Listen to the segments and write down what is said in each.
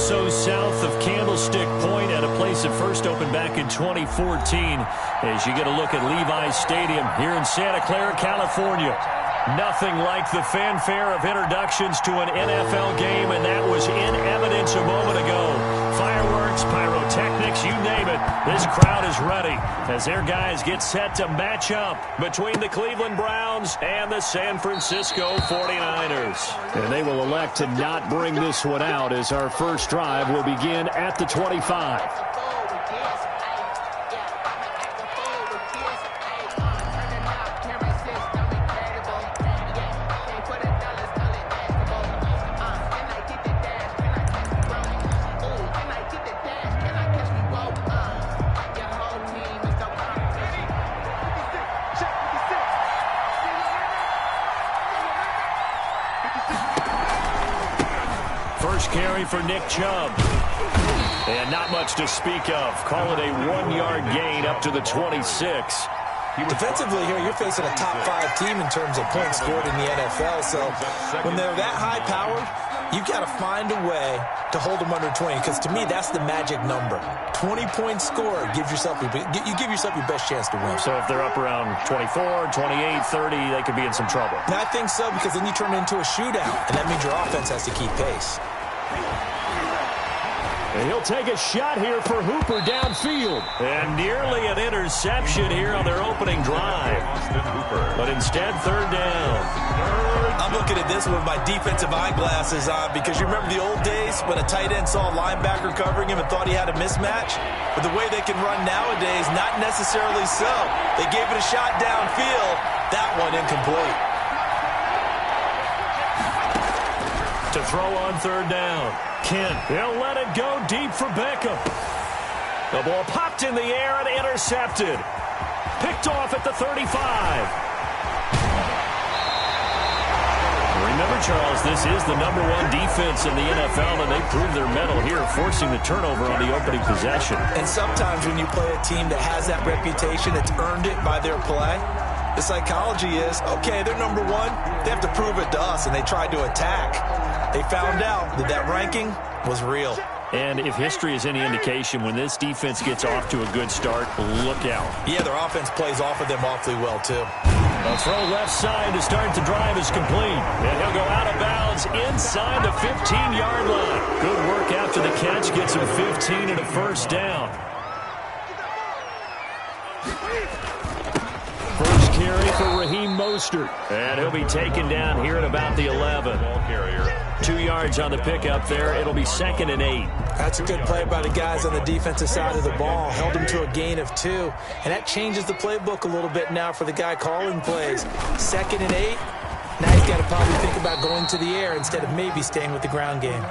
so south of Candlestick Point at a place that first opened back in 2014 as you get a look at Levi's Stadium here in Santa Clara, California. Nothing like the fanfare of introductions to an NFL game, and that was in evidence a moment ago. Fireworks, pyrotechnics, you name it. This crowd is ready as their guys get set to match up between the Cleveland Browns and the San Francisco 49ers. And they will elect to not bring this one out as our first drive will begin at the 25. First carry for Nick Chubb. And not much to speak of. Call it a 1-yard gain up to the 26. Defensively here, you're facing a top 5 team in terms of points scored in the NFL. So when they're that high-powered, you've got to find a way to hold them under 20. Because to me, that's the magic number. 20 points scored gives yourself you give yourself your best chance to win. So if they're up around 24, 28, 30, they could be in some trouble. And I think so, because then you turn it into a shootout, and that means your offense has to keep pace. And he'll take a shot here for Hooper downfield. And nearly an interception here on their opening drive. But instead, third down. I'm looking at this with my defensive eyeglasses on, because you remember the old days when a tight end saw a linebacker covering him and thought he had a mismatch? But the way they can run nowadays, not necessarily so. They gave it a shot downfield. That one incomplete. To throw on third down. Kent, he'll let it go deep for Beckham. The ball popped in the air and intercepted. Picked off at the 35. Remember, Charles, this is the #1 defense in the NFL, and they proved their mettle here, forcing the turnover on the opening possession. And sometimes when you play a team that has that reputation, it's earned it by their play. The psychology is, okay, they're #1. They have to prove it to us, and they tried to attack. They found out that that ranking was real. And if history is any indication, when this defense gets off to a good start, look out. Yeah, their offense plays off of them awfully well, too. A throw left side to start the drive is complete. And he'll go out of bounds inside the 15-yard line. Good work after the catch. Gets him 15 and a first down. First carry for Raheem Mostert. And he'll be taken down here at about the 11. 2 yards on the pickup there. It'll be 2nd and 8. That's a good play by the guys on the defensive side of the ball. Held him to a gain of 2. And that changes the playbook a little bit now for the guy calling plays. 2nd and 8. Now he's got to probably think about going to the air instead of maybe staying with the ground game.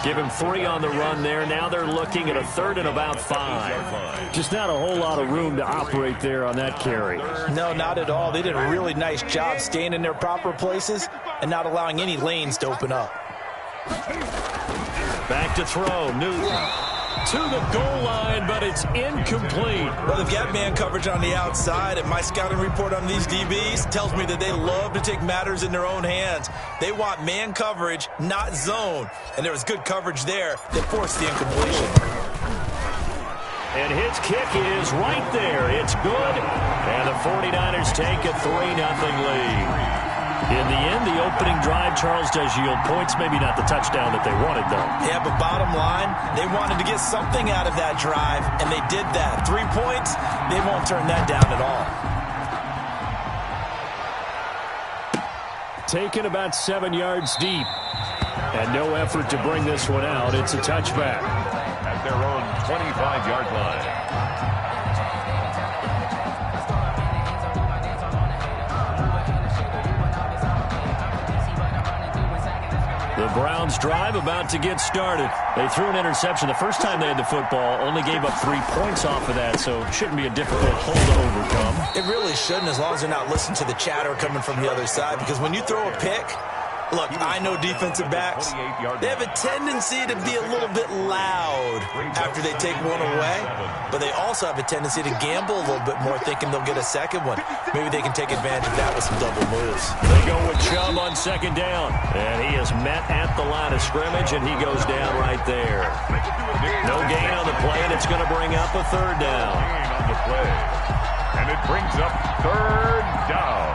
Give him 3 on the run there. Now they're looking at a 3rd and about 5. Just not a whole lot of room to operate there on that carry. No, not at all. They did a really nice job staying in their proper places and not allowing any lanes to open up. Back to throw. Newton to the goal line, but it's incomplete. Well, they've got man coverage on the outside, and my scouting report on these DBs tells me that they love to take matters in their own hands. They want man coverage, not zone. And there was good coverage there that forced the incompletion. And his kick is right there. It's good. And the 49ers take a 3-0 lead. In the end, the opening drive, Charles, does yield points. Maybe not the touchdown that they wanted, though. Yeah, but bottom line, they wanted to get something out of that drive, and they did that. 3 points, they won't turn that down at all. Taken about 7 yards deep. And no effort to bring this one out. It's a touchback. At their own 25-yard line. The Browns drive about to get started. They threw an interception the first time they had the football, only gave up 3 points off of that, so it shouldn't be a difficult hole to overcome. It really shouldn't, as long as they're not listening to the chatter coming from the other side, because when you throw a pick, Look, I know defensive backs, they have a tendency to be a little bit loud after they take one away, but they also have a tendency to gamble a little bit more, thinking they'll get a second one. Maybe they can take advantage of that with some double moves. They go with Chubb on second down, and he is met at the line of scrimmage, and he goes down right there. No gain on the play, and it's going to bring up a third down. On the play, and it brings up third down.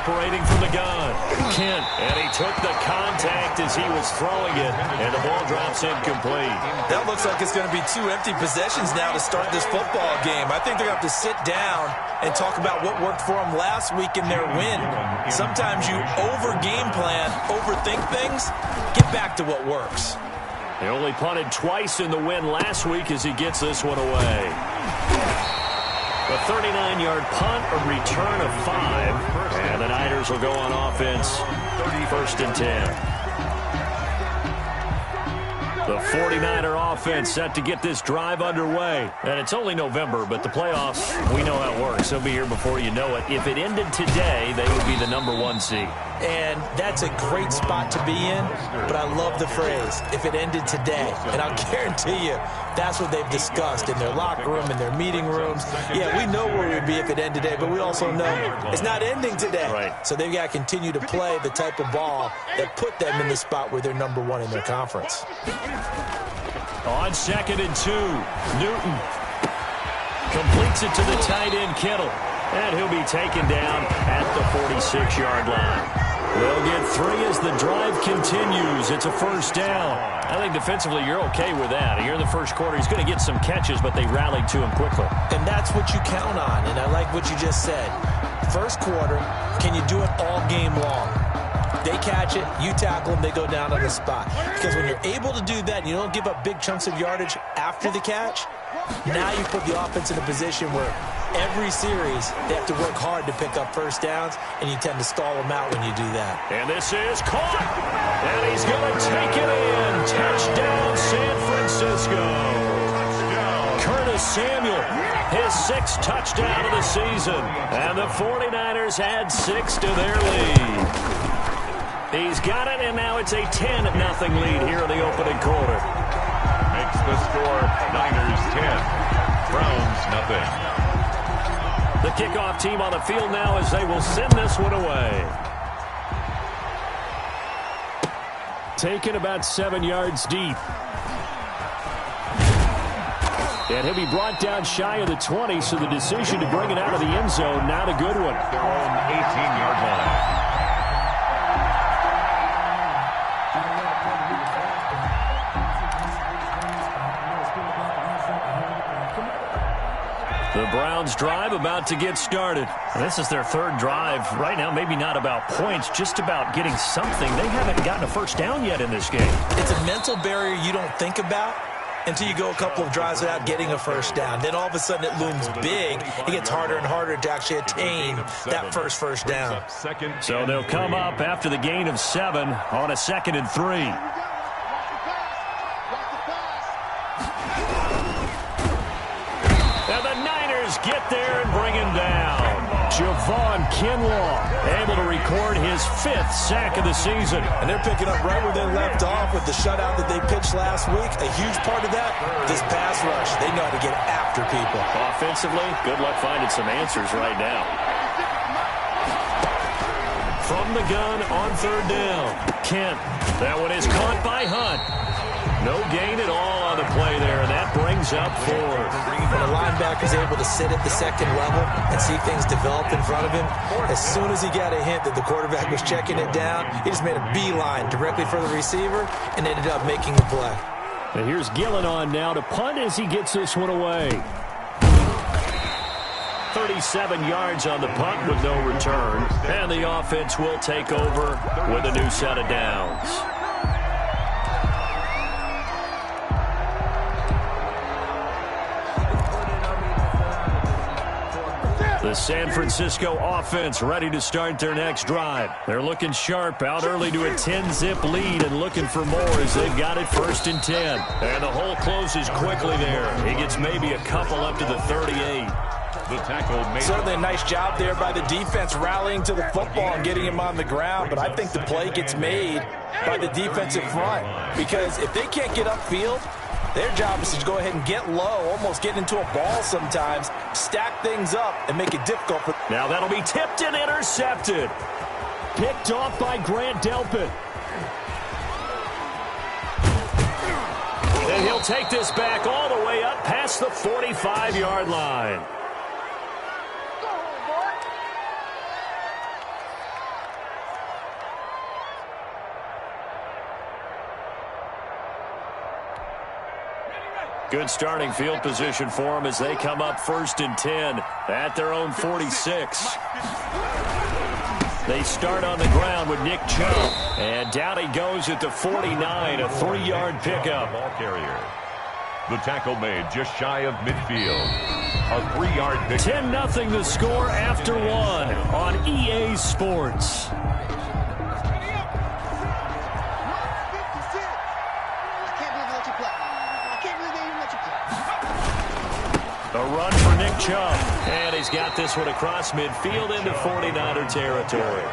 Operating from the gun, Kent, and he took the contact as he was throwing it, and the ball drops incomplete. That looks like it's going to be 2 empty possessions now to start this football game. I think they're going to have to sit down and talk about what worked for them last week in their win. Sometimes you over-game plan, overthink things, get back to what works. They only punted twice in the win last week as he gets this one away. A 39-yard punt, a return of 5, and the Niners will go on offense, 1st and 10. The 49er offense set to get this drive underway. And it's only November, but the playoffs, we know how it works. They'll be here before you know it. If it ended today, they would be the #1 seed. And that's a great spot to be in, but I love the phrase, if it ended today. And I'll guarantee you, that's what they've discussed in their locker room, in their meeting rooms. Yeah, we know where we'd be if it ended today, but we also know it's not ending today. Right. So they've got to continue to play the type of ball that put them in the spot where they're #1 in their conference. On 2nd and 2, Newton completes it to the tight end, Kittle. And he'll be taken down at the 46-yard line. They'll get 3 as the drive continues. It's a 1st down. I think defensively you're okay with that. Here in the 1st quarter, he's going to get some catches, but they rallied to him quickly. And that's what you count on, and I like what you just said. 1st quarter, can you do it all game long? They catch it, you tackle them, they go down on the spot. Because when you're able to do that and you don't give up big chunks of yardage after the catch, now you put the offense in a position where every series they have to work hard to pick up 1st downs, and you tend to stall them out when you do that. And this is caught, and he's going to take it in. Touchdown, San Francisco. Curtis Samuel, his 6th touchdown of the season, and the 49ers add 6 to their lead. He's got it, and now it's a 10-0 lead here in the opening quarter. Makes the score Niners 10, Browns nothing. The kickoff team on the field now as they will send this one away. Taken about 7 yards deep. And he'll be brought down shy of the 20, so the decision to bring it out of the end zone, not a good one. Their own 18-yard line. The Browns drive about to get started. This is their 3rd drive. Right now, maybe not about points, just about getting something. They haven't gotten a 1st down yet in this game. It's a mental barrier you don't think about until you go a couple of drives without getting a 1st down. Then all of a sudden it looms big. It gets harder and harder to actually attain that first down. So they'll come up after the gain of 7 on a 2nd and 3. Get there and bring him down. Javon Kinlaw able to record his 5th sack of the season. And they're picking up right where they left off with the shutout that they pitched last week. A huge part of that, this pass rush. They know how to get after people. Offensively, good luck finding some answers right now. From the gun on 3rd down. Kent. That one is caught by Hunt. No gain at all on the play there, and that brings up 4. When a linebacker's able to sit at the 2nd level and see things develop in front of him, as soon as he got a hint that the quarterback was checking it down, he just made a beeline directly for the receiver and ended up making the play. And here's Gillen on now to punt as he gets this one away. 37 yards on the punt with no return, and the offense will take over with a new set of downs. The San Francisco offense ready to start their next drive. They're looking sharp, out early to a 10-zip lead and looking for more as they've got it 1st and 10. And the hole closes quickly there. He gets maybe a couple up to the 38. The tackle made. Certainly a nice job there by the defense rallying to the football and getting him on the ground, but I think the play gets made by the defensive front because if they can't get upfield, their job is to go ahead and get low, almost get into a ball sometimes, stack things up, and make it difficult for. Now that'll be tipped and intercepted. Picked off by Grant Delpit. And he'll take this back all the way up past the 45-yard line. Good starting field position for them as they come up 1st and 10 at their own 46. They start on the ground with Nick Chubb. And down he goes at the 49, a 3-yard pickup. Ball carrier. The tackle made just shy of midfield. A 3-yard pickup. 10-0 the score after 1 on EA Sports. A run for Nick Chubb, and he's got this one across midfield into 49er territory.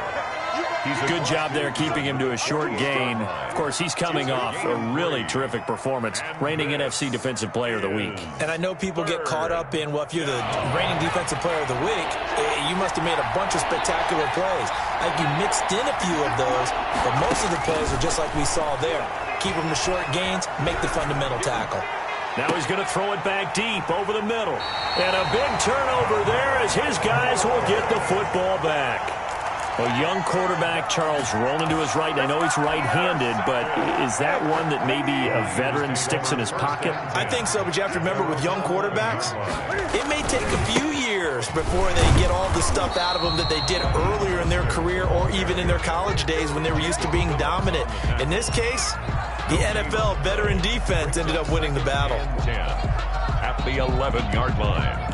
Good job there keeping him to a short gain. Of course, he's coming off a really terrific performance, reigning NFC Defensive Player of the Week. And I know people get caught up in, well, if you're the reigning Defensive Player of the Week, you must have made a bunch of spectacular plays. I think you mixed in a few of those, but most of the plays are just like we saw there. Keep them to short gains, make the fundamental tackle. Now he's going to throw it back deep over the middle. And a big turnover there as his guys will get the football back. A young quarterback, Charles, rolling to his right. I know he's right-handed, but is that one that maybe a veteran sticks in his pocket? I think so, but you have to remember with young quarterbacks, it may take a few years before they get all the stuff out of them that they did earlier in their career or even in their college days when they were used to being dominant. In this case, the NFL veteran defense ended up winning the battle. 10 at the 11-yard line.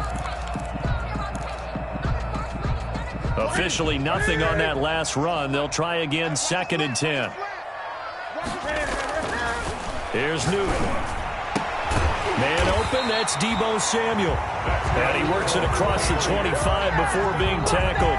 Officially nothing on that last run. They'll try again 2nd and 10. Here's Newton. Man open, that's Deebo Samuel. And he works it across the 25 before being tackled.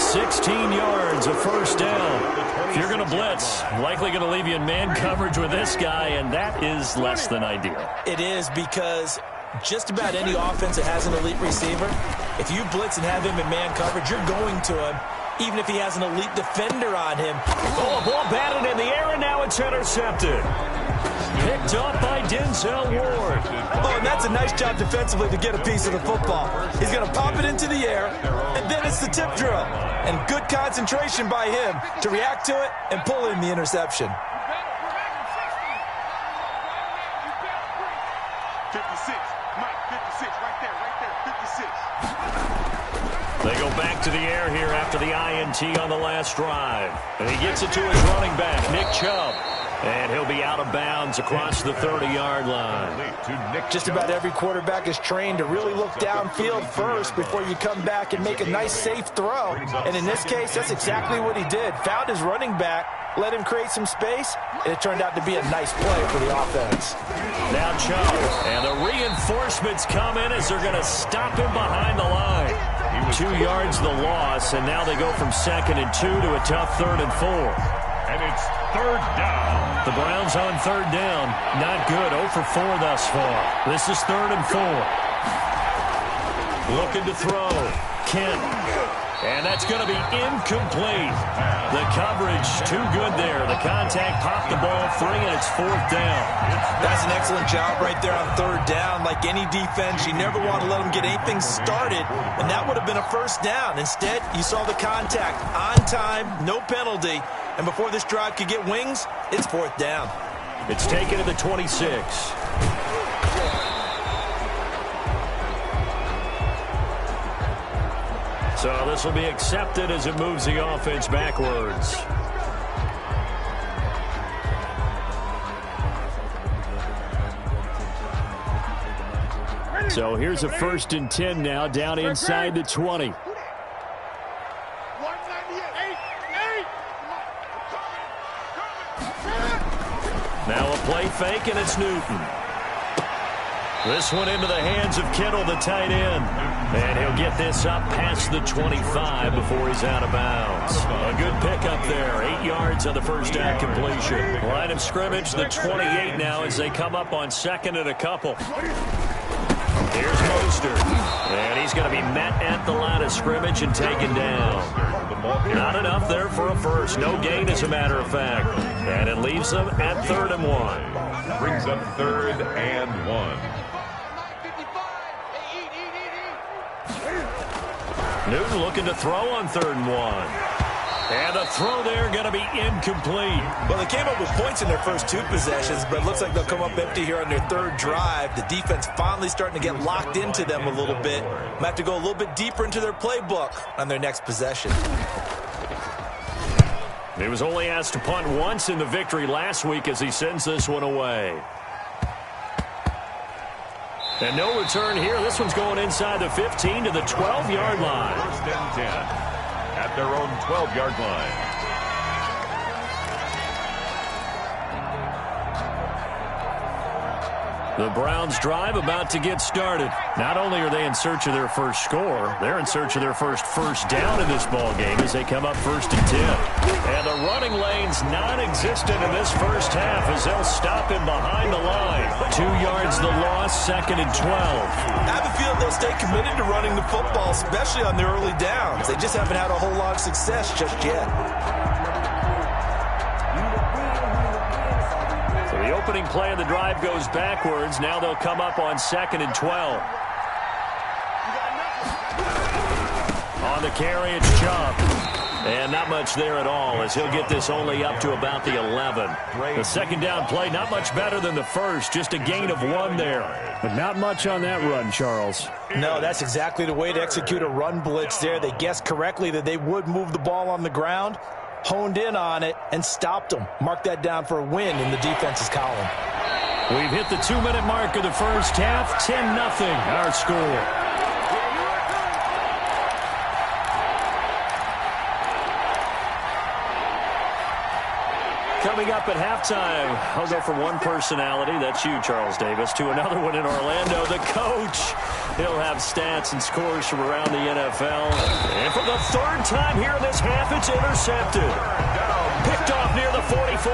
16 yards, a 1st down. If you're going to blitz, likely going to leave you in man coverage with this guy, and that is less than ideal. It is because just about any offense that has an elite receiver, if you blitz and have him in man coverage, you're going to him, even if he has an elite defender on him. Oh, a ball batted in the air, and now it's intercepted. Picked up by Denzel Ward. Oh, and that's a nice job defensively to get a piece of the football. He's going to pop it into the air, and then it's the tip drill. And good concentration by him to react to it and pull in the interception. 56, Mike, 56, right there, 56. They go back to the air here after the INT on the last drive. And he gets it to his running back, Nick Chubb. And he'll be out of bounds across the 30-yard line. Just about every quarterback is trained to really look downfield first before you come back and make a nice, safe throw. And in this case, that's exactly what he did. Found his running back, let him create some space, and it turned out to be a nice play for the offense. Now Chubb, and the reinforcements come in as they're going to stop him behind the line. 2 yards the loss, and now they go from 2nd and 2 to a tough 3rd and 4. And it's 3rd down. The Browns on 3rd down. Not good. 0 for 4 thus far. This is 3rd and 4. Looking to throw. Kent. And that's going to be incomplete. The coverage too good there. The contact popped the ball free, and it's 4th down. That's an excellent job right there on 3rd down. Like any defense, you never want to let them get anything started, and that would have been a 1st down. Instead, you saw the contact on time, no penalty, and before this drive could get wings, it's 4th down. It's taken to the 26. So this will be accepted as it moves the offense backwards. So here's a 1st and 10 now, down inside the 20. Now a play fake, and it's Newton. This one into the hands of Kittle, the tight end. And he'll get this up past the 25 before he's out of bounds. A good pickup there. 8 yards on the first down completion. Line of scrimmage, the 28 now as they come up on 2nd and a couple. Here's Mostert. And he's going to be met at the line of scrimmage and taken down. Not enough there for a first. No gain, as a matter of fact. And it leaves them at 3rd and 1. Brings up 3rd and 1. Newton looking to throw on 3rd and 1. And the throw there going to be incomplete. Well, they came up with points in their first 2 possessions, but it looks like they'll come up empty here on their 3rd drive. The defense finally starting to get locked into them a little bit. Might have to go a little bit deeper into their playbook on their next possession. He was only asked to punt once in the victory last week as he sends this one away. And no return here. This one's going inside the 15 to the 12-yard line. 1st and 10 at their own 12-yard line. The Browns drive about to get started. Not only are they in search of their first score, they're in search of their first down in this ball game as they come up 1st and 10. And the running lane's non-existent in this first half as they'll stop him behind the line. 2 yards the loss, 2nd and 12. I have a feeling they'll stay committed to running the football, especially on their early downs. They just haven't had a whole lot of success just yet. The opening play of the drive goes backwards. Now they'll come up on 2nd and 12. On the carry, it's Chubb. And not much there at all as he'll get this only up to about the 11. The 2nd down play, not much better than the first. Just a gain of 1 there. But not much on that run, Charles. No, that's exactly the way to execute a run blitz there. They guessed correctly that they would move the ball on the ground, honed in on it, and stopped them. Mark that down for a win in the defense's column. We've hit the 2-minute mark of the first half. 10-0 our score. Coming up at halftime, I'll go from one personality, that's you, Charles Davis, to another one in Orlando, the coach. He'll have stats and scores from around the NFL. And for the 3rd time here in this half, it's intercepted. Picked off near the 44.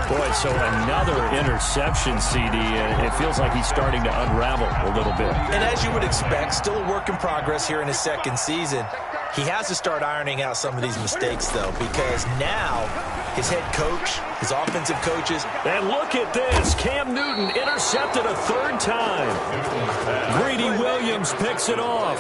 Boy, so another interception, CD, and it feels like he's starting to unravel a little bit. And as you would expect, still a work in progress here in his 2nd season. He has to start ironing out some of these mistakes, though, because now his head coach, his offensive coaches. And look at this. Cam Newton intercepted a 3rd time. Greedy Williams picks it off.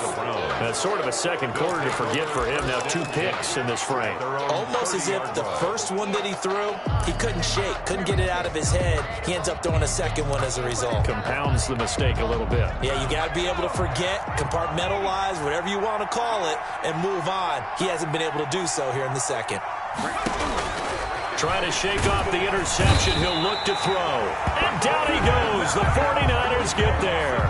That's sort of a second quarter to forget for him. Now 2 picks in this frame. Almost as if the first one that he threw, he couldn't shake, couldn't get it out of his head. He ends up throwing a 2nd one as a result. Compounds the mistake a little bit. Yeah, you got to be able to forget, compartmentalize, whatever you want to call it, and move on. He hasn't been able to do so here in the 2nd. Trying to shake off the interception. He'll look to throw. And down he goes. The 49ers get there.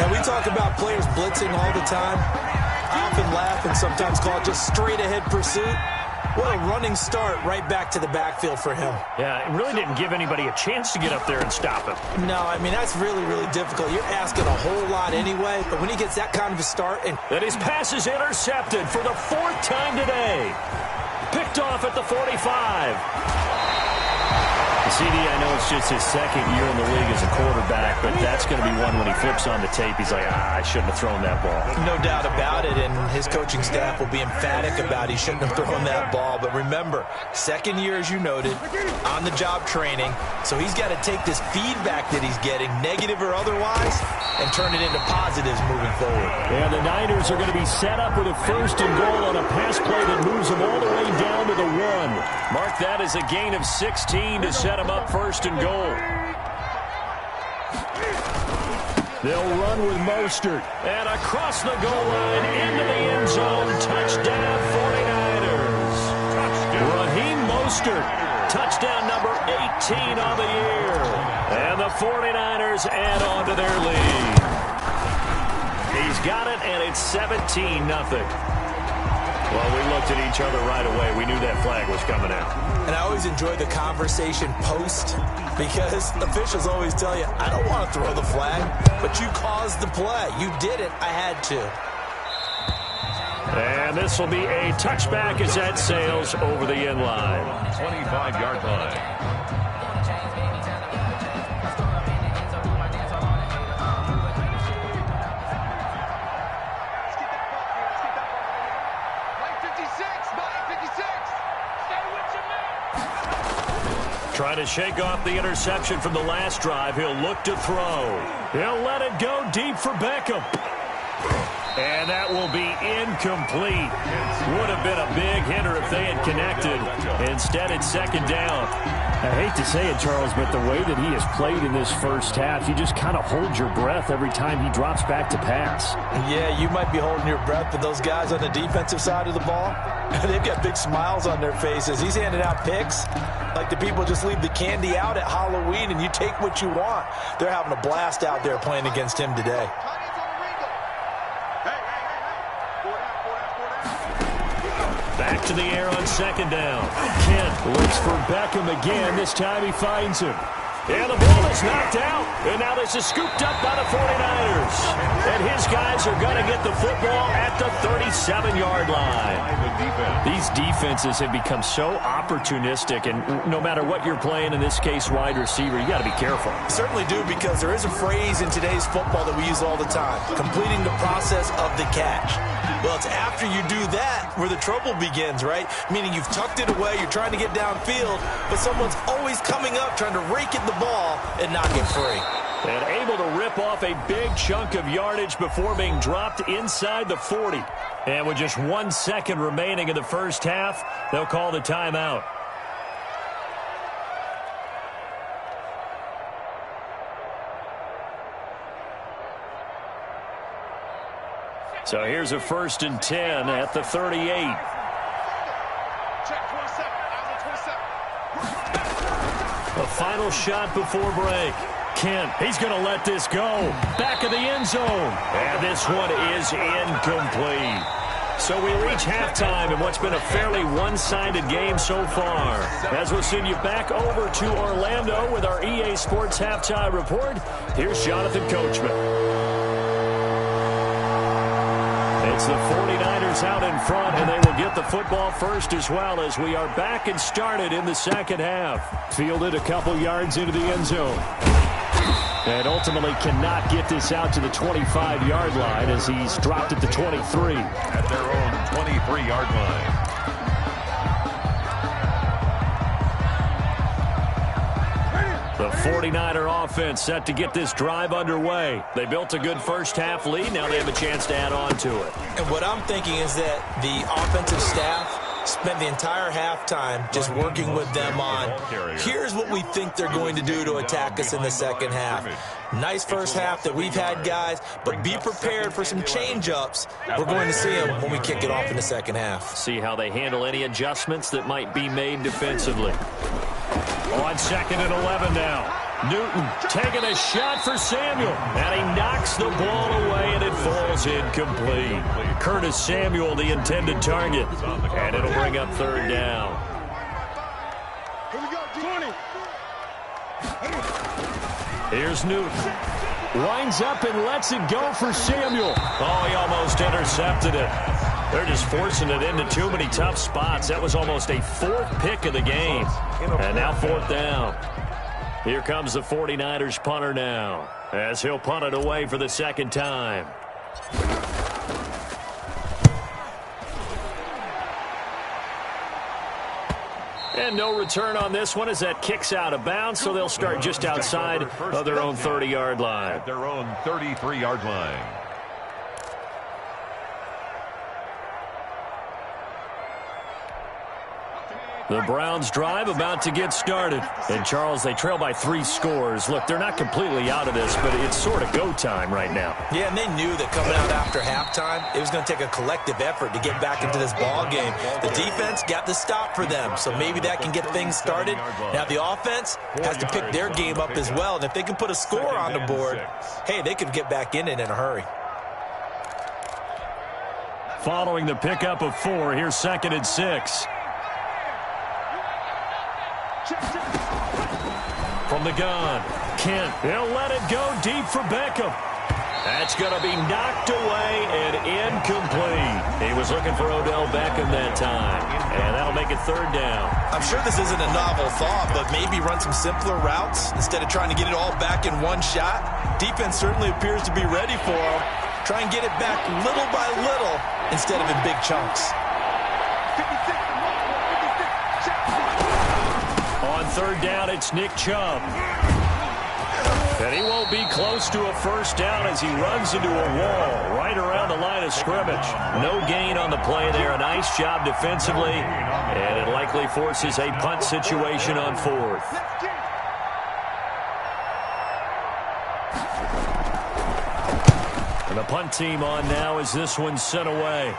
And we talk about players blitzing all the time. I often laugh and sometimes call it just straight-ahead pursuit. What a running start right back to the backfield for him. Yeah, it really didn't give anybody a chance to get up there and stop him. No, I mean, that's really, really difficult. You're asking a whole lot anyway, but when he gets that kind of a start and his pass is intercepted for the 4th time today. Picked off at the 45. CD, I know it's just his 2nd year in the league as a quarterback, but that's going to be one when he flips on the tape. He's like, I shouldn't have thrown that ball. No doubt about it, and his coaching staff will be emphatic about he shouldn't have thrown that ball. But remember, 2nd year, as you noted, on-the-job training, so he's got to take this feedback that he's getting, negative or otherwise, and turn it into positives moving forward. And the Niners are going to be set up with a 1st and goal on a pass play that moves them all the way down to the 1. Mark that as a gain of 16 to set him up 1st and goal. They'll run with Mostert. And across the goal line into the end zone. Touchdown 49ers. Raheem Mostert. Touchdown number 18 on the year. And the 49ers add on to their lead. He's got it, and it's 17-0. Well, we looked at each other right away. We knew that flag was coming out. And I always enjoy the conversation post because officials always tell you, I don't want to throw the flag, but you caused the play. You did it. I had to. And this will be a touchback as that sails over the end line. 25-yard line. Trying to shake off the interception from the last drive. He'll look to throw. He'll let it go deep for Beckham. And that will be incomplete. Would have been a big hitter if they had connected. Instead, it's second down. I hate to say it, Charles, but the way that he has played in this first half, you just kind of hold your breath every time he drops back to pass. Yeah, you might be holding your breath, but those guys on the defensive side of the ball, they've got big smiles on their faces. He's handing out picks like the people just leave the candy out at Halloween and you take what you want. They're having a blast out there playing against him today. Back to the air on second down. Kent looks for Beckham again. This time he finds him. And the ball is knocked out. And now this is scooped up by the 49ers. And his guys are going to get the football at the 37-yard line. These defenses have become so opportunistic. And no matter what you're playing, in this case, wide receiver, you got to be careful. Certainly do, because there is a phrase in today's football that we use all the time. Completing the process of the catch. Well, it's after you do that where the trouble begins, right? Meaning you've tucked it away, you're trying to get downfield, but someone's always coming up trying to rake at the ball and not get free. And able to rip off a big chunk of yardage before being dropped inside the 40. And with just 1 second remaining in the first half, they'll call the timeout. So here's a 1st and 10 at the 38. A final shot before break. Kent, he's going to let this go. Back of the end zone. And this one is incomplete. So we reach halftime in what's been a fairly one-sided game so far. As we'll send you back over to Orlando with our EA Sports Halftime Report, here's Jonathan Coachman. It's the 49ers out in front, and they will get the football first as well as we are back and started in the second half. Fielded a couple yards into the end zone. And ultimately cannot get this out to the 25-yard line as he's dropped at the 23. At their own 23-yard line. The 49er offense set to get this drive underway. They built a good first-half lead. Now they have a chance to add on to it. And what I'm thinking is that the offensive staff spent the entire halftime just working with them on, here's what we think they're going to do to attack us in the second half. Nice first half that we've had, guys, but be prepared for some change-ups. We're going to see them when we kick it off in the second half. See how they handle any adjustments that might be made defensively. On 2nd and 11 now. Newton taking a shot for Samuel. And he knocks the ball away, and it falls incomplete. Curtis Samuel, the intended target. And it'll bring up 3rd down. Here we go, 20. Here's Newton. Winds up and lets it go for Samuel. Oh, he almost intercepted it. They're just forcing it into too many tough spots. That was almost a 4th pick of the game. And now 4th down. Here comes the 49ers punter now, as he'll punt it away for the 2nd time. And no return on this one as that kicks out of bounds, so they'll start just outside of their own 30-yard line. At their own 33-yard line. The Browns drive about to get started. And, Charles, they trail by 3 scores. Look, they're not completely out of this, but it's sort of go time right now. Yeah, and they knew that coming out after halftime, it was going to take a collective effort to get back into this ball game. The defense got the stop for them, so maybe that can get things started. Now, the offense has to pick their game up as well, and if they can put a score on the board, hey, they could get back in it in a hurry. following the pickup of 4. Here's 2nd and 6. From the gun, Kent. He'll let it go deep for Beckham. That's going to be knocked away and incomplete. He was looking for Odell Beckham that time, and that'll make it 3rd down. I'm sure this isn't a novel thought, but maybe run some simpler routes instead of trying to get it all back in one shot. Defense certainly appears to be ready for him. Try and get it back little by little instead of in big chunks. On 3rd down, it's Nick Chubb. And he won't be close to a 1st down as he runs into a wall right around the line of scrimmage. No gain on the play there. A nice job defensively. And it likely forces a punt situation on 4th. And the punt team on now as this one's sent away.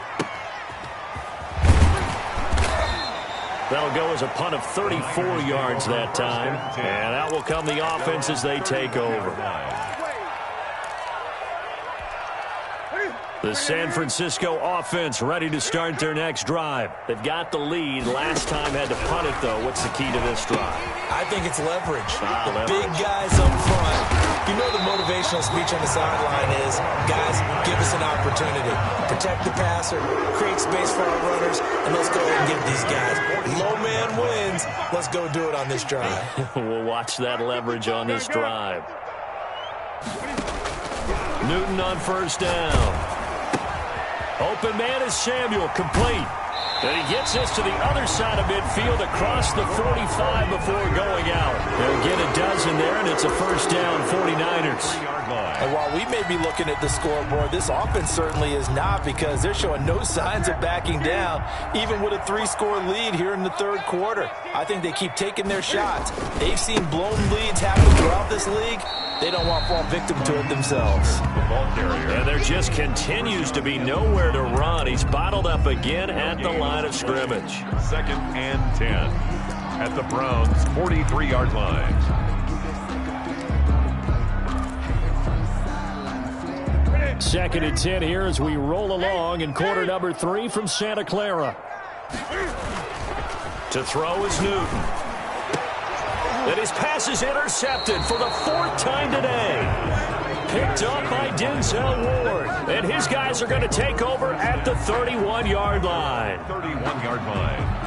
That'll go as a punt of 34 yards that time. And out will come the offense as they take over. The San Francisco offense ready to start their next drive. They've got the lead. Last time had to punt it, though. What's the key to this drive? I think it's leverage. Leverage. Big guys up front. You know the motivational speech on the sideline is, guys, give us an opportunity. Protect the passer, create space for our runners, and let's go ahead and give these guys. Low man wins. Let's go do it on this drive. We'll watch that leverage on this drive. Newton on 1st down. Open man is Samuel, complete. And he gets this to the other side of midfield across the 45 before going out. They'll get a dozen there, and it's a 1st down, 49ers. And while we may be looking at the scoreboard, this offense certainly is not, because they're showing no signs of backing down, even with a 3-score lead here in the 3rd quarter. I think they keep taking their shots. They've seen blown leads happen throughout this league. They don't want to fall victim to it themselves. And there just continues to be nowhere to run. He's bottled up again at the line of scrimmage. 2nd and 10 at the Browns' 43-yard line. Second and 10 here as we roll along in quarter number 3 from Santa Clara. To throw is Newton. And his pass is intercepted for the 4th time today. Picked up by Denzel Ward. And his guys are going to take over at the 31-yard line. 31-yard line.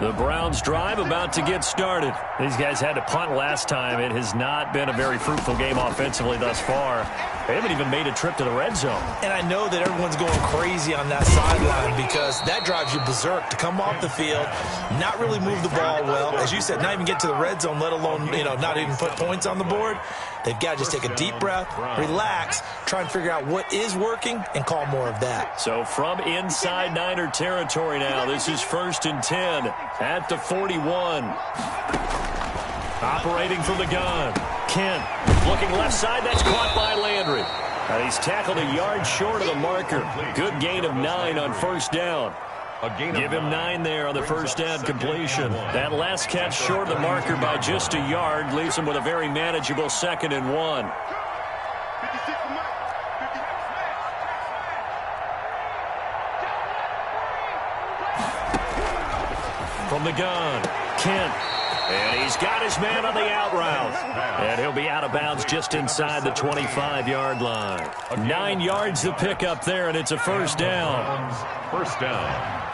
The Browns drive about to get started. These guys had to punt last time. It has not been a very fruitful game offensively thus far. They haven't even made a trip to the red zone. And I know that everyone's going crazy on that sideline, because that drives you berserk to come off the field, not really move the ball well. As you said, not even get to the red zone, let alone, not even put points on the board. They've got to just take a deep breath, relax, try and figure out what is working, and call more of that. So from inside Niner territory now, this is 1st and 10 at the 41. Operating from the gun. Kent looking left side. That's caught by Landry. And he's tackled a yard short of the marker. Good gain of 9 on 1st down. Give him 9 there on the 1st down completion. That last catch short of the marker by just a yard leaves him with a very manageable 2nd and 1. From the gun, Kent. And he's got his man on the out route. And he'll be out of bounds just inside the 25-yard line. 9 yards to pick up there, and it's a 1st down. 1st down.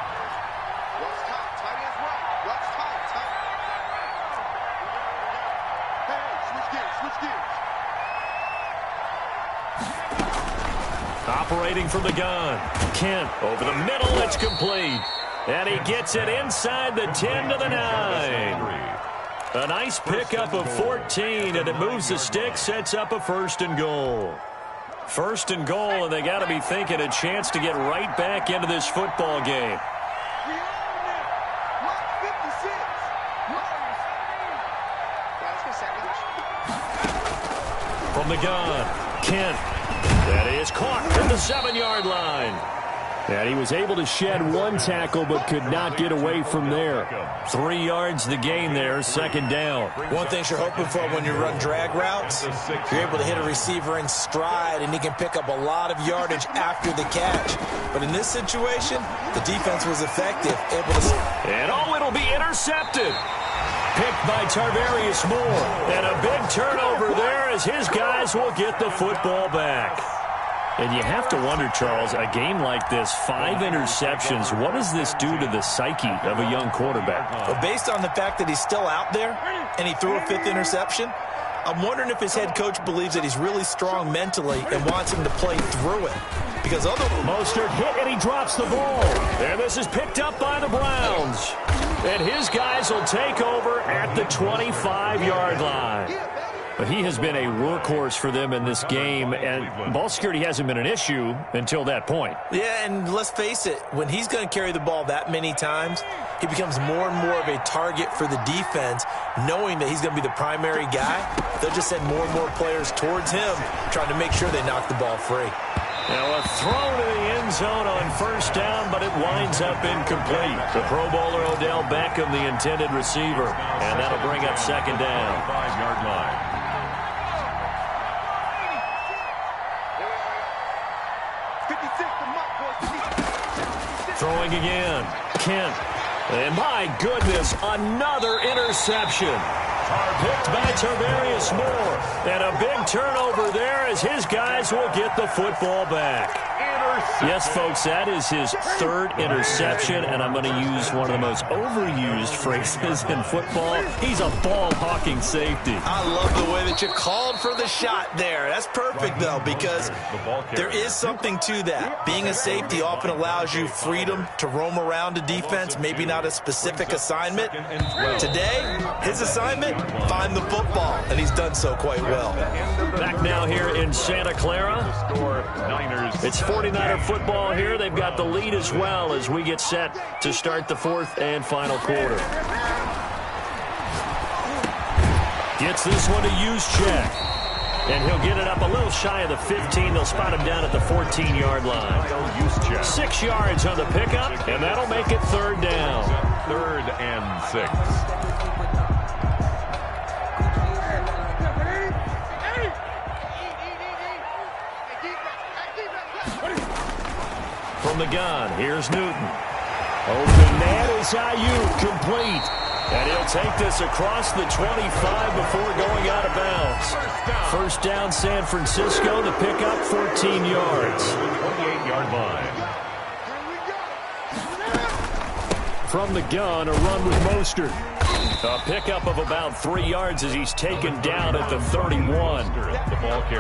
Operating from the gun, Kent over the middle. It's complete. And he gets it inside the 10 to the 9. A nice pickup of 14, and it moves the stick, sets up a 1st and goal. 1st and goal, and they got to be thinking a chance to get right back into this football game. From the gun, Kent. That is caught at the 7-yard line. And he was able to shed one tackle but could not get away from there. 3 yards the gain there, second down. One thing you're hoping for when you run drag routes, you're able to hit a receiver in stride, and he can pick up a lot of yardage after the catch. But in this situation, the defense was effective, able to... And it'll be intercepted. Picked by Tarvarius Moore. And a big turnover there as his guys will get the football back. And you have to wonder, Charles, a game like this, 5 interceptions, what does this do to the psyche of a young quarterback? Well, based on the fact that he's still out there and he threw a 5th interception, I'm wondering if his head coach believes that he's really strong mentally and wants him to play through it. Because Mostert hit and he drops the ball. And this is picked up by the Browns. And his guys will take over at the 25-yard line. But he has been a workhorse for them in this game, and ball security hasn't been an issue until that point. Yeah, and let's face it, when he's going to carry the ball that many times, he becomes more and more of a target for the defense, knowing that he's going to be the primary guy. They'll just send more and more players towards him, trying to make sure they knock the ball free. Now a throw to the end zone on first down, but it winds up incomplete. The Pro Bowler Odell Beckham, the intended receiver, and that'll bring up second down. 5-yard line. Throwing again. Kent. And my goodness, another interception. Picked by Tarvarius Moore. And a big turnover there as his guys will get the football back. Yes, folks, that is his 3rd interception, and I'm going to use one of the most overused phrases in football. He's a ball-hawking safety. I love the way that you called for the shot there. That's perfect, though, because there is something to that. Being a safety often allows you freedom to roam around a defense, maybe not a specific assignment. Today, his assignment, find the football, and he's done so quite well. Back now here in Santa Clara. It's 49er football here. They've got the lead as well as we get set to start the 4th and final quarter. Gets this one to Juszczyk. And he'll get it up a little shy of the 15. They'll spot him down at the 14-yard line. 6 yards on the pickup, and that'll make it 3rd down. 3rd and 6. From the gun, here's Newton. Open man is Ayuk, complete. And he'll take this across the 25 before going out of bounds. First down, San Francisco. The pickup, 14 yards. 28-yard line. From the gun, a run with Mostert. A pickup of about 3 yards as he's taken down at the 31.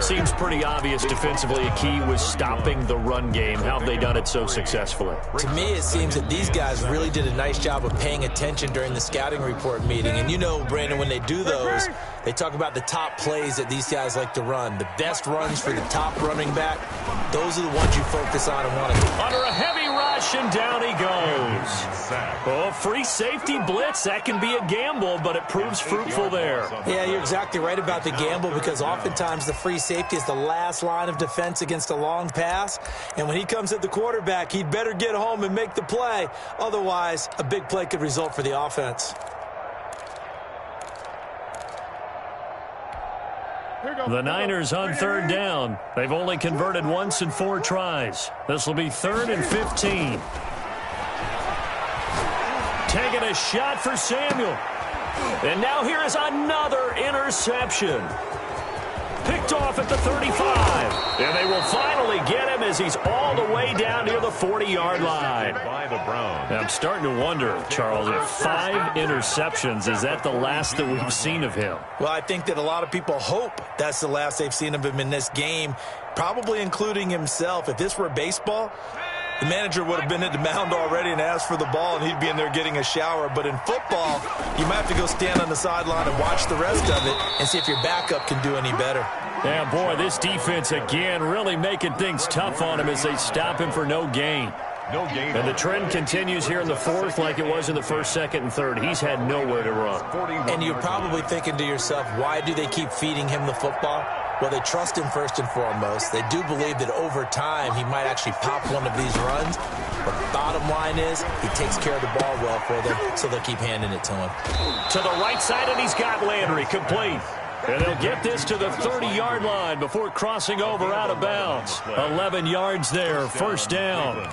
Seems pretty obvious defensively a key was stopping the run game. How have they done it so successfully? To me, it seems that these guys really did a nice job of paying attention during the scouting report meeting. And you know, Brandon, when they do those, they talk about the top plays that these guys like to run. The best runs for the top running back, those are the ones you focus on and want to... Under a heavy rush, and down he goes. Oh, free safety blitz, that can be a gamble, but it proves fruitful there. Yeah, you're exactly right about the gamble, because oftentimes the free safety is the last line of defense against a long pass. And when he comes at the quarterback, he'd better get home and make the play. Otherwise, a big play could result for the offense. The Niners on 3rd down. They've only converted once in 4 tries. This will be 3rd and 15. Taking a shot for Samuel. And now here is another interception. Picked off at the 35. And they will finally get him as he's all the way down near the 40-yard line. By the Browns. I'm starting to wonder, Charles, if 5 interceptions, is that the last that we've seen of him? Well, I think that a lot of people hope that's the last they've seen of him in this game, probably including himself. If this were baseball, the manager would have been at the mound already and asked for the ball, and he'd be in there getting a shower. But in football, you might have to go stand on the sideline and watch the rest of it and see if your backup can do any better. Yeah, boy, this defense again really making things tough on him as they stop him for no gain. No gain. And the trend continues here in the 4th like it was in the 1st, 2nd, and 3rd. He's had nowhere to run. And you're probably thinking to yourself, why do they keep feeding him the football? Well, they trust him first and foremost. They do believe that over time he might actually pop one of these runs. But the bottom line is he takes care of the ball well for them, so they'll keep handing it to him. To the right side, and he's got Landry complete. And they'll get this to the 30-yard line before crossing over out of bounds. 11 yards there, first down.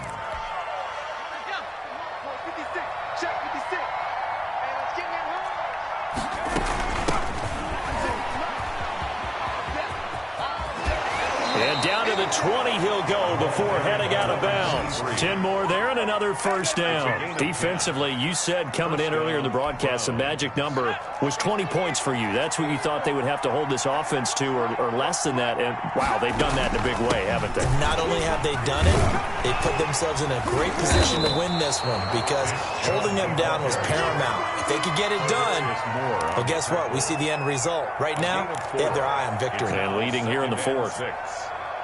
And down to the 20 he'll go before heading out of bounds. 10 more there and another first down. Defensively, you said coming in earlier in the broadcast, the magic number was 20 points for you. That's what you thought they would have to hold this offense to or less than that. And, wow, they've done that in a big way, haven't they? Not only have they done it, they put themselves in a great position to win this one because holding them down was paramount. If they could get it done, well, guess what? We see the end result. Right now, they have their eye on victory. And leading here in the fourth.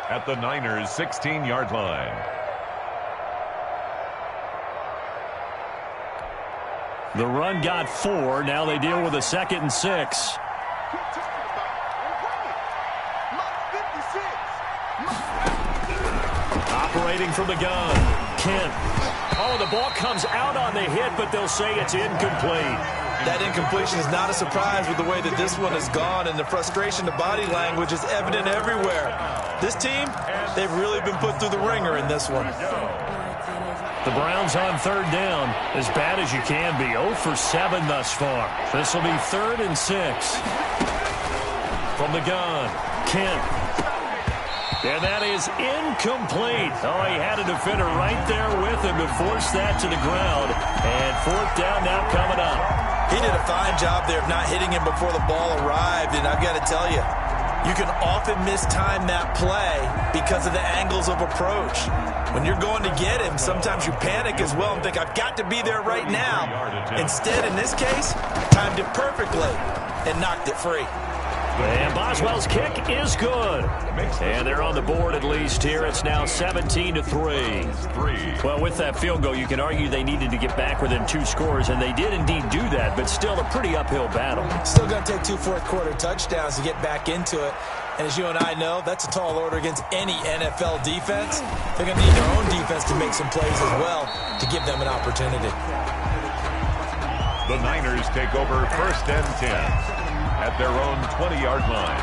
At the Niners' 16-yard line. The run got 4. Now they deal with a 2nd and 6. Operating from the gun. Kent. Oh, the ball comes out on the hit, but they'll say it's incomplete. That incompletion is not a surprise with the way that this one has gone, and the frustration, the body language is evident everywhere. This team, they've really been put through the ringer in this one. The Browns on 3rd down, as bad as you can be. 0 for 7 thus far. This will be 3rd and 6. From the gun, Kent. And that is incomplete. Oh, he had a defender right there with him to force that to the ground. And 4th down now coming up. He did a fine job there of not hitting him before the ball arrived, and I've got to tell you, you can often mistime that play because of the angles of approach. When you're going to get him, sometimes you panic as well and think, I've got to be there right now. Instead, in this case, timed it perfectly and knocked it free. And Boswell's kick is good. And they're on the board at least here. It's now 17-3. Well, with that field goal, you can argue they needed to get back within 2 scores, and they did indeed do that, but still a pretty uphill battle. Still going to take 2 fourth-quarter touchdowns to get back into it. And as you and I know, that's a tall order against any NFL defense. They're going to need their own defense to make some plays as well to give them an opportunity. The Niners take over 1st and 10. At their own 20-yard line.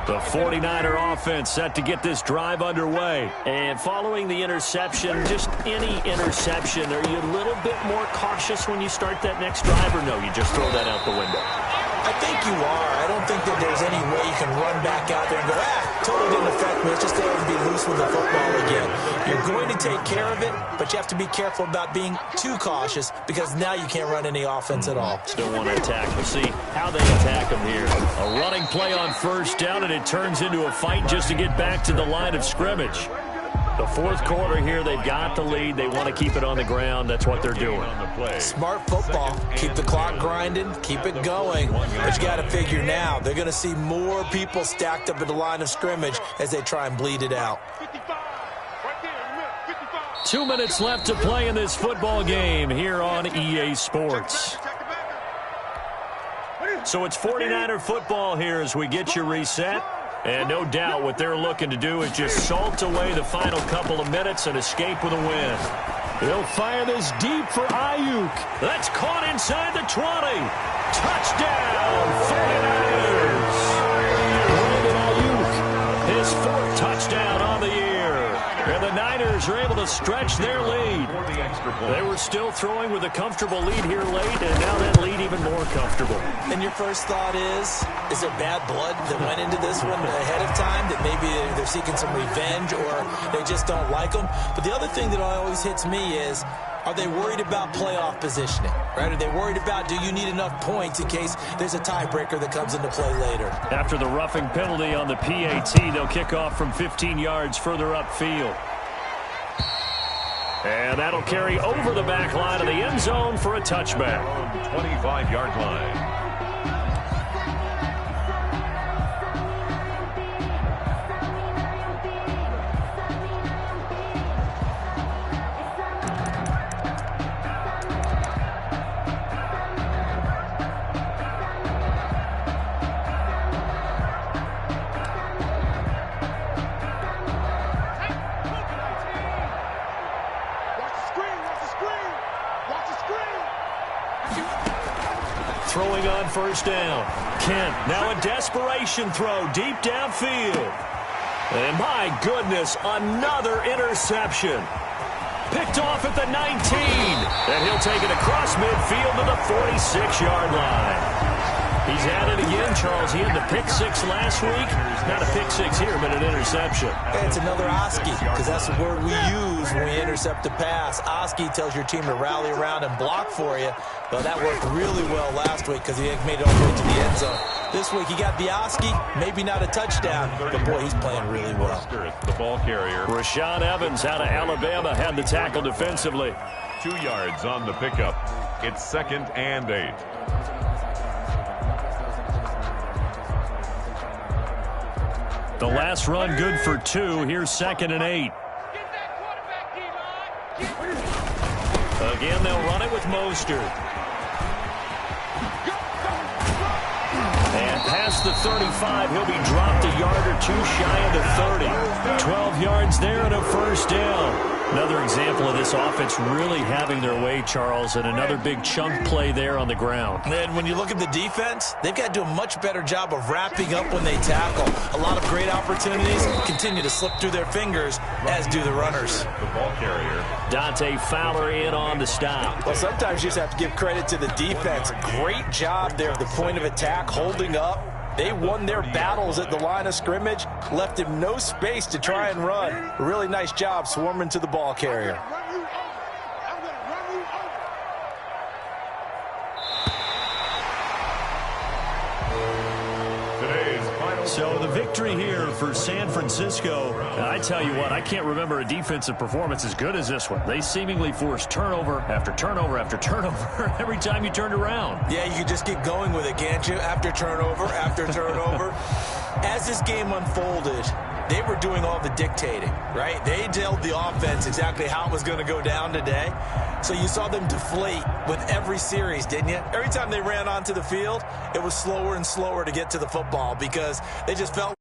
The 49er offense set to get this drive underway. And following the interception, just any interception, are you a little bit more cautious when you start that next drive, or no, you just throw that out the window? I think you are. I don't think that there's any way you can run back out there and go, totally didn't affect me. Let's just go ahead and be loose with the football again. You're going to take care of it, but you have to be careful about being too cautious because now you can't run any offense at all. Still want to attack. We'll see how they attack them here. A running play on 1st down, and it turns into a fight just to get back to the line of scrimmage. The 4th quarter here, they've got the lead. They want to keep it on the ground. That's what they're doing. Smart football. Keep the clock grinding. Keep it going. But you got to figure now, they're going to see more people stacked up at the line of scrimmage as they try and bleed it out. 2 minutes left to play in this football game here on EA Sports. So it's 49er football here as we get you reset. And no doubt what they're looking to do is just salt away the final couple of minutes and escape with a win. He'll fire this deep for Ayuk. That's caught inside the 20. Touchdown, 49ers. Brandon Ayuk, his 4th touchdown on the year. And the Niners are able to stretch their lead. They were still throwing with a comfortable lead here late, and now that lead even more comfortable. And your first thought is there bad blood that went into this one ahead of time, that maybe they're seeking some revenge or they just don't like them? But the other thing that always hits me is, are they worried about playoff positioning? Right? Are they worried about, do you need enough points in case there's a tiebreaker that comes into play later? After the roughing penalty on the PAT, they'll kick off from 15 yards further upfield. And that'll carry over the back line of the end zone for a touchback. 25-yard line. throwing on first down. Kent, now a desperation throw deep downfield. And my goodness, another interception. Picked off at the 19. And he'll take it across midfield to the 46-yard line. He's had it again, Charles. He had the pick six last week. Not a pick six here, but an interception. Yeah, it's another Oski, because that's the word we use when we intercept a pass. Oski tells your team to rally around and block for you. But that worked really well last week because he made it all the way to the end zone. This week he got the Oski, maybe not a touchdown, but boy, he's playing really well. The ball carrier. Rashaan Evans out of Alabama had the tackle defensively. 2 yards on the pickup. It's 2nd and 8. The last run good for 2. Here's 2nd and 8. Again, they'll run it with Mostert. And past the 35, he'll be dropped a yard or two shy of the 30. 12 yards there and a first down. Another example of this offense really having their way, Charles, and another big chunk play there on the ground. And when you look at the defense, they've got to do a much better job of wrapping up when they tackle. A lot of great opportunities continue to slip through their fingers, as do the runners. The ball carrier. Dante Fowler in on the stop. Well, sometimes you just have to give credit to the defense. Great job there at the point of attack, holding up. They won their battles at the line of scrimmage, left him no space to try and run. A really nice job swarming to the ball carrier. So the victory here for San Francisco, and I tell you what, I can't remember a defensive performance as good as this one. They seemingly forced turnover after turnover after turnover every time you turned around. Yeah, you can just get going with it, can't you? After turnover, after turnover. As this game unfolded, they were doing all the dictating, right? They told the offense exactly how it was going to go down today. So you saw them deflate with every series, didn't you? Every time they ran onto the field, it was slower and slower to get to the football because they just felt